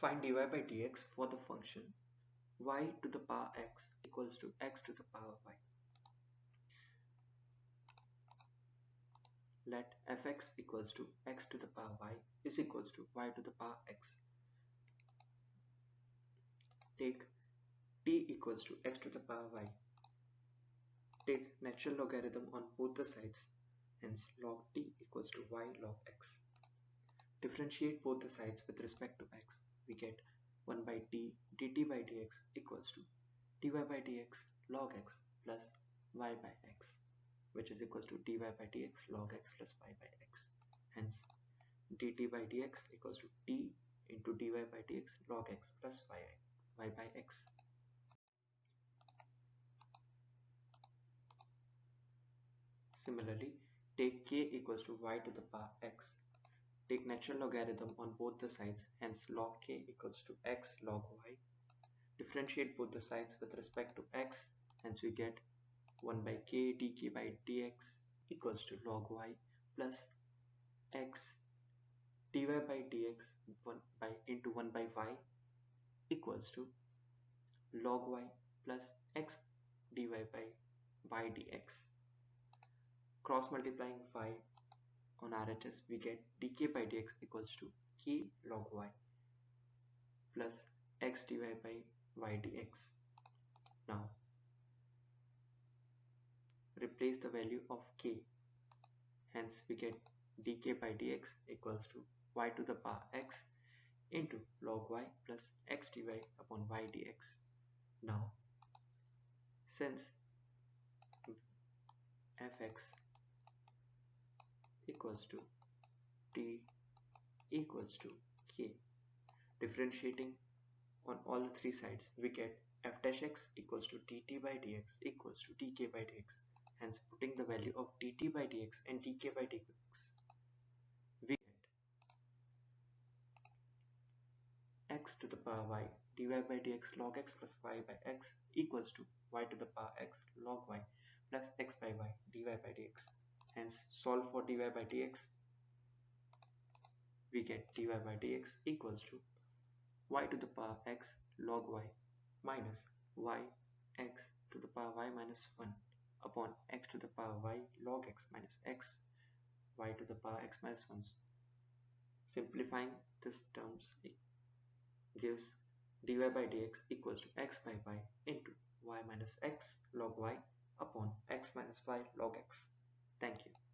Find dy by dx for the function y to the power x equals to x to the power y. Let fx equals to x to the power y is equals to y to the power x. Take t equals to x to the power y. Take natural logarithm on both the sides, hence log t equals to y log x. Differentiate both the sides with respect to x. We get 1 by t dt by dx equals to dy by dx log x plus y by x, which is equals to dy by dx log x plus y by x. Hence dt by dx equals to t into dy by dx log x plus y by x. Similarly, take k equals to y to the power x. Take natural logarithm on both the sides, hence log k equals to x log y. Differentiate both the sides with respect to x, hence we get 1 by k dk by dx equals to log y plus x dy by dx 1 by into 1 by y equals to log y plus x dy by y dx. Cross multiplying y on RHS, we get dk by dx equals to k log y plus x dy by y dx. Now replace the value of k, hence we get dk by dx equals to y to the power x into log y plus x dy upon y dx. Now since fx equals to t equals to k, differentiating on all the three sides, we get f dash x equals to dt by dx equals to dk by dx. Hence putting the value of dt by dx and dk by dx, we get x to the power y dy by dx log x plus y by x equals to y to the power x log y plus x by y dy by dx. Hence solve for dy by dx, we get dy by dx equals to y to the power x log y minus y x to the power y minus 1 upon x to the power y log x minus x y to the power x minus 1. Simplifying this terms gives dy by dx equals to x by y into y minus x log y upon x minus y log x. Thank you.